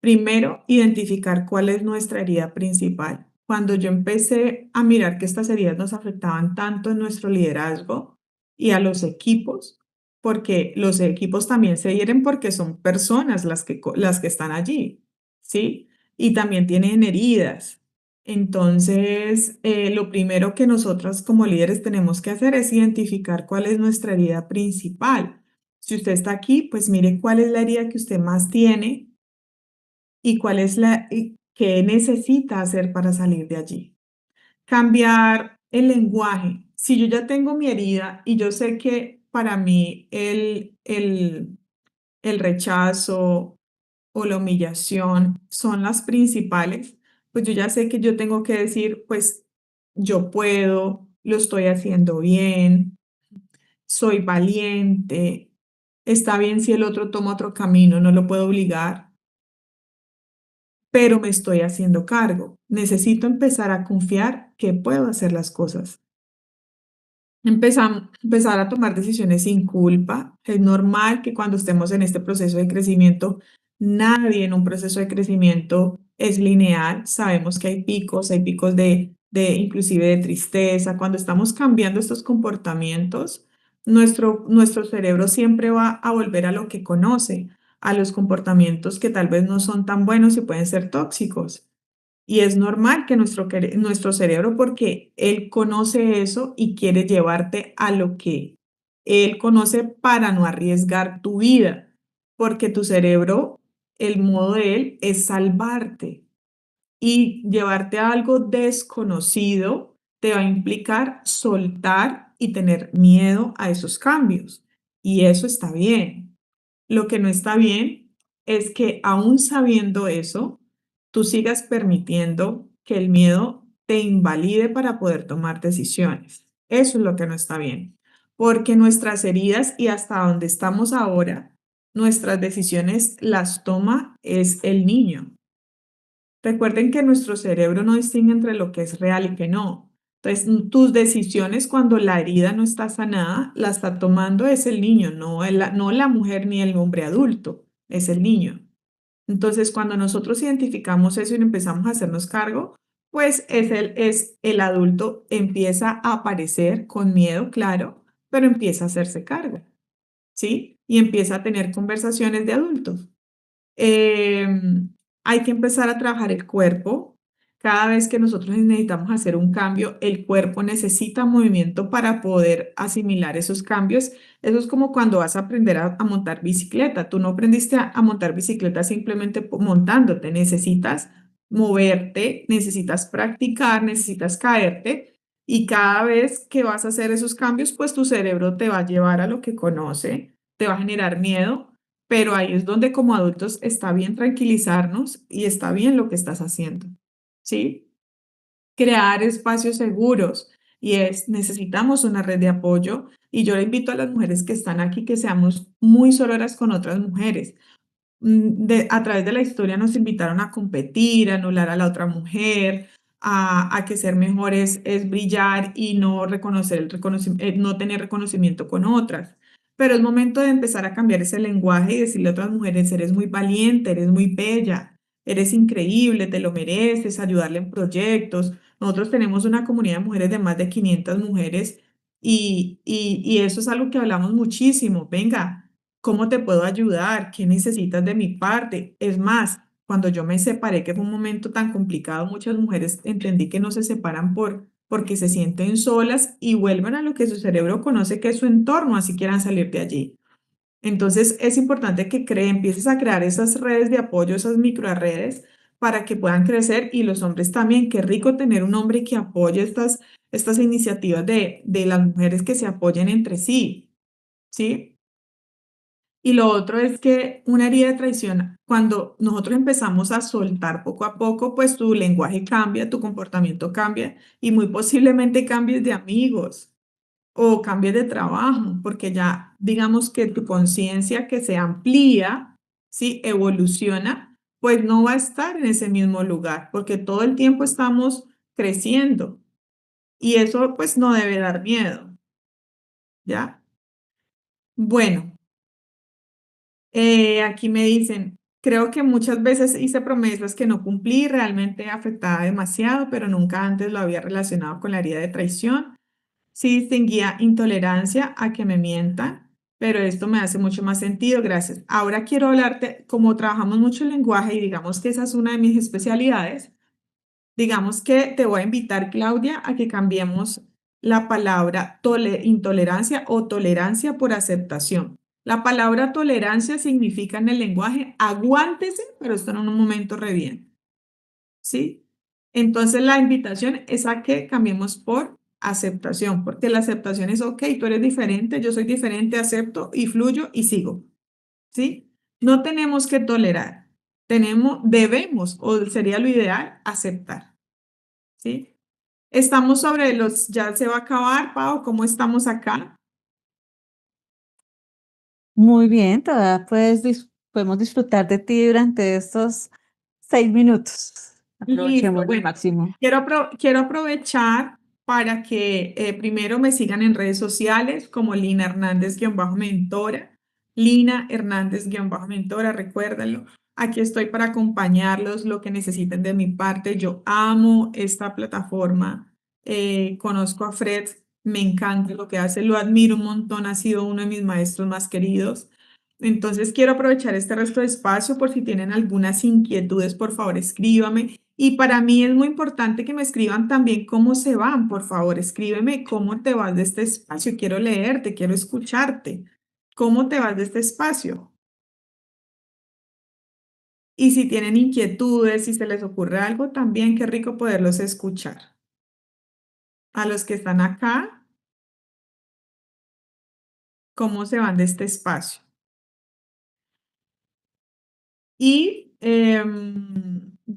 Primero, identificar cuál es nuestra herida principal. Cuando yo empecé a mirar que estas heridas nos afectaban tanto en nuestro liderazgo y a los equipos, porque los equipos también se hieren porque son personas las que están allí, ¿sí? Y también tienen heridas. Entonces, lo primero que nosotras como líderes tenemos que hacer es identificar cuál es nuestra herida principal. Si usted está aquí, pues mire cuál es la herida que usted más tiene y cuál es y qué necesita hacer para salir de allí. Cambiar el lenguaje. Si yo ya tengo mi herida y yo sé que para mí el rechazo o la humillación son las principales, pues yo ya sé que yo tengo que decir, pues yo puedo, lo estoy haciendo bien, soy valiente, está bien si el otro toma otro camino, no lo puedo obligar, pero me estoy haciendo cargo. Necesito empezar a confiar que puedo hacer las cosas. Empezar a tomar decisiones sin culpa. Es normal que cuando estemos en este proceso de crecimiento, nadie en un proceso de crecimiento es lineal. Sabemos que hay picos de inclusive de tristeza. Cuando estamos cambiando estos comportamientos, nuestro cerebro siempre va a volver a lo que conoce, a los comportamientos que tal vez no son tan buenos y pueden ser tóxicos. Y es normal que nuestro cerebro, porque él conoce eso y quiere llevarte a lo que él conoce para no arriesgar tu vida, porque tu cerebro, el modo de él es salvarte y llevarte a algo desconocido te va a implicar soltar y tener miedo a esos cambios. Y eso está bien. Lo que no está bien es que aún sabiendo eso, tú sigas permitiendo que el miedo te invalide para poder tomar decisiones. Eso es lo que no está bien, porque nuestras heridas y hasta donde estamos ahora, nuestras decisiones las toma es el niño. Recuerden que nuestro cerebro no distingue entre lo que es real y que no. Entonces, tus decisiones cuando la herida no está sanada, la está tomando es el niño, no la mujer ni el hombre adulto, es el niño. Entonces, cuando nosotros identificamos eso y empezamos a hacernos cargo, pues es el adulto empieza a aparecer con miedo, claro, pero empieza a hacerse cargo, ¿sí? Y empieza a tener conversaciones de adultos. Em, Hay que empezar a trabajar el cuerpo. Cada vez que nosotros necesitamos hacer un cambio, el cuerpo necesita movimiento para poder asimilar esos cambios. Eso es como cuando vas a aprender a montar bicicleta. Tú no aprendiste a montar bicicleta simplemente montándote. Necesitas moverte, necesitas practicar, necesitas caerte. Y cada vez que vas a hacer esos cambios, pues tu cerebro te va a llevar a lo que conoce, te va a generar miedo, pero ahí es donde como adultos está bien tranquilizarnos y está bien lo que estás haciendo, ¿sí? Crear espacios seguros y necesitamos una red de apoyo y yo le invito a las mujeres que están aquí que seamos muy sororas con otras mujeres. A través de la historia nos invitaron a competir, a anular a la otra mujer, a que ser mejores es brillar y no reconocer no tener reconocimiento con otras. Pero es momento de empezar a cambiar ese lenguaje y decirle a otras mujeres, eres muy valiente, eres muy bella, eres increíble, te lo mereces, ayudarle en proyectos. Nosotros tenemos una comunidad de mujeres de más de 500 mujeres y eso es algo que hablamos muchísimo. Venga. ¿Cómo te puedo ayudar? ¿Qué necesitas de mi parte? Es más, cuando yo me separé, que fue un momento tan complicado, muchas mujeres entendí que no se separan porque se sienten solas y vuelven a lo que su cerebro conoce que es su entorno, así quieran salir de allí. Entonces, es importante que empieces a crear esas redes de apoyo, esas microredes, para que puedan crecer y los hombres también. Qué rico tener un hombre que apoye estas iniciativas de las mujeres que se apoyen entre sí, ¿sí? Y lo otro es que una herida de traición, cuando nosotros empezamos a soltar poco a poco, pues tu lenguaje cambia, tu comportamiento cambia y muy posiblemente cambies de amigos o cambies de trabajo, porque ya digamos que tu conciencia que se amplía, ¿sí? Evoluciona, pues no va a estar en ese mismo lugar, porque todo el tiempo estamos creciendo y eso pues no debe dar miedo, ¿ya? Bueno. Aquí me dicen, creo que muchas veces hice promesas que no cumplí, realmente afectaba demasiado, pero nunca antes lo había relacionado con la herida de traición. Sí distinguía intolerancia a que me mientan, pero esto me hace mucho más sentido, gracias. Ahora quiero hablarte, como trabajamos mucho el lenguaje y digamos que esa es una de mis especialidades, digamos que te voy a invitar, Claudia, a que cambiemos la palabra intolerancia o tolerancia por aceptación. La palabra tolerancia significa en el lenguaje aguántese, pero esto en un momento re bien, ¿sí? Entonces la invitación es a que cambiemos por aceptación, porque la aceptación es, ok, tú eres diferente, yo soy diferente, acepto y fluyo y sigo, ¿sí? No tenemos que tolerar, debemos, o sería lo ideal, aceptar. ¿Sí? Estamos sobre los, ya se va a acabar, Pau, ¿cómo estamos acá? Muy bien, todavía podemos disfrutar de ti durante estos 6 minutos. Listo, Aprovechemos al bueno, máximo. quiero aprovechar para que primero me sigan en redes sociales como Lina Hernández-mentora, Lina Hernández-mentora, recuérdenlo. Aquí estoy para acompañarlos, lo que necesiten de mi parte. Yo amo esta plataforma. Conozco a Fred, me encanta lo que hace, lo admiro un montón, ha sido uno de mis maestros más queridos. Entonces quiero aprovechar este resto de espacio por si tienen algunas inquietudes, por favor, escríbame. Y para mí es muy importante que me escriban también cómo se van, por favor, escríbeme cómo te vas de este espacio. Quiero leerte, quiero escucharte. ¿Cómo te vas de este espacio? Y si tienen inquietudes, si se les ocurre algo, también qué rico poderlos escuchar. A los que están acá, ¿cómo se van de este espacio? Y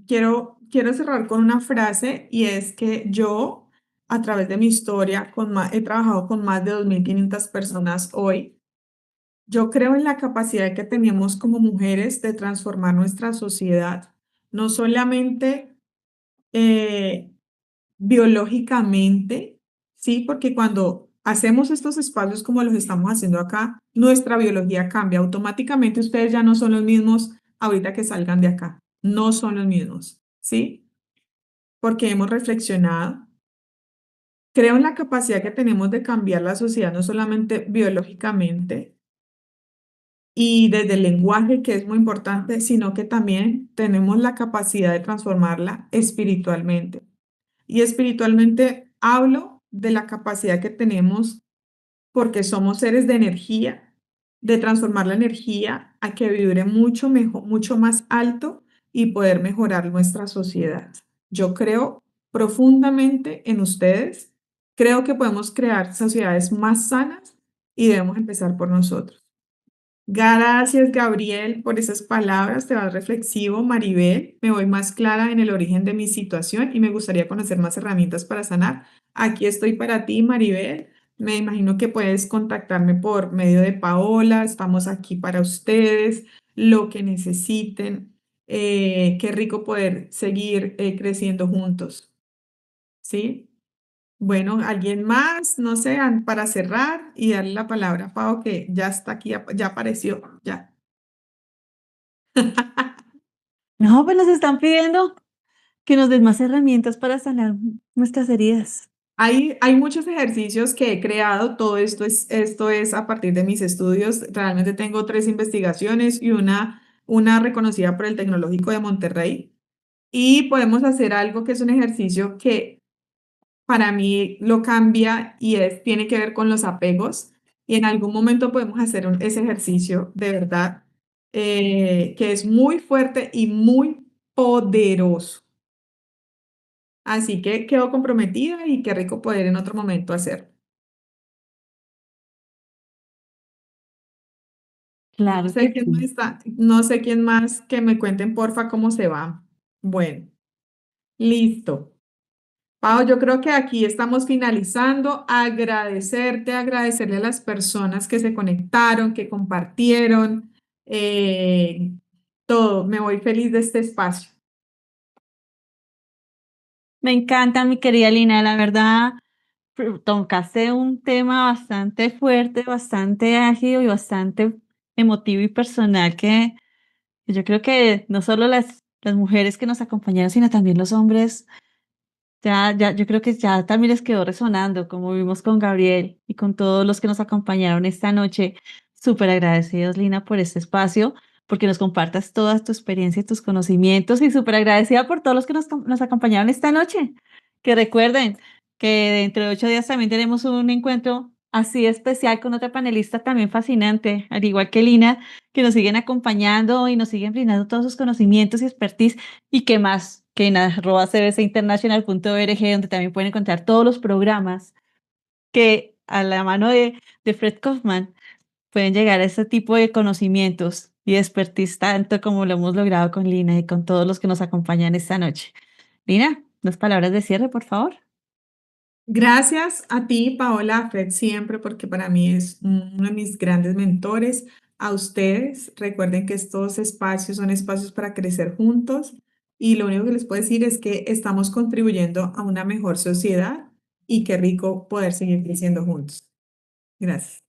quiero cerrar con una frase y es que yo, a través de mi historia, he trabajado con más de 2.500 personas hoy. Yo creo en la capacidad que tenemos como mujeres de transformar nuestra sociedad, no solamente eh, biológicamente, ¿sí? Porque cuando hacemos estos espacios como los estamos haciendo acá, nuestra biología cambia. Automáticamente ustedes ya no son los mismos ahorita que salgan de acá. No son los mismos, ¿sí? Porque hemos reflexionado. Creo en la capacidad que tenemos de cambiar la sociedad, no solamente biológicamente y desde el lenguaje, que es muy importante, sino que también tenemos la capacidad de transformarla espiritualmente. Y espiritualmente hablo de la capacidad que tenemos porque somos seres de energía, de transformar la energía a que vibre mucho mejor, mucho más alto y poder mejorar nuestra sociedad. Yo creo profundamente en ustedes. Creo que podemos crear sociedades más sanas y debemos empezar por nosotros. Gracias, Gabriel, por esas palabras. Te vas reflexivo, Maribel. Me voy más clara en el origen de mi situación y me gustaría conocer más herramientas para sanar. Aquí estoy para ti, Maribel. Me imagino que puedes contactarme por medio de Paola. Estamos aquí para ustedes, lo que necesiten. Qué rico poder seguir creciendo juntos. ¿Sí? Bueno, ¿alguien más? No sé, para cerrar y darle la palabra a Pau, que ya está aquí, ya apareció, ya. No, pues nos están pidiendo que nos des más herramientas para sanar nuestras heridas. Hay muchos ejercicios que he creado, todo esto es a partir de mis estudios. Realmente tengo 3 investigaciones y una reconocida por el Tecnológico de Monterrey. Y podemos hacer algo que es un ejercicio que para mí lo cambia y tiene que ver con los apegos. Y en algún momento podemos hacer ese ejercicio de verdad, que es muy fuerte y muy poderoso. Así que quedo comprometida y qué rico poder en otro momento hacerlo. No Claro que sé quién más sí. está, no sé quién más, que me cuenten porfa cómo se va. Bueno, listo. Pau, yo creo que aquí estamos finalizando. Agradecerle a las personas que se conectaron, que compartieron, eh, todo. Me voy feliz de este espacio. Me encanta, mi querida Lina, la verdad, tocaste un tema bastante fuerte, bastante ágil y bastante emotivo y personal que yo creo que no solo las mujeres que nos acompañaron, sino también los hombres. Ya, yo creo que ya también les quedó resonando, como vimos con Gabriel y con todos los que nos acompañaron esta noche. Súper agradecidos, Lina, por este espacio, porque nos compartas toda tu experiencia y tus conocimientos, y súper agradecida por todos los que nos acompañaron esta noche. Que recuerden que dentro de 8 días también tenemos un encuentro así especial con otra panelista también fascinante, al igual que Lina, que nos siguen acompañando y nos siguen brindando todos sus conocimientos y expertise. Y qué más que en @cbcinternational.org, donde también pueden encontrar todos los programas que a la mano de Fred Kaufman pueden llegar a este tipo de conocimientos y expertise tanto como lo hemos logrado con Lina y con todos los que nos acompañan esta noche. Lina, unas palabras de cierre, por favor. Gracias a ti, Paola, a Fred siempre, porque para mí es uno de mis grandes mentores. A ustedes, recuerden que estos espacios son espacios para crecer juntos y lo único que les puedo decir es que estamos contribuyendo a una mejor sociedad y qué rico poder seguir creciendo juntos. Gracias.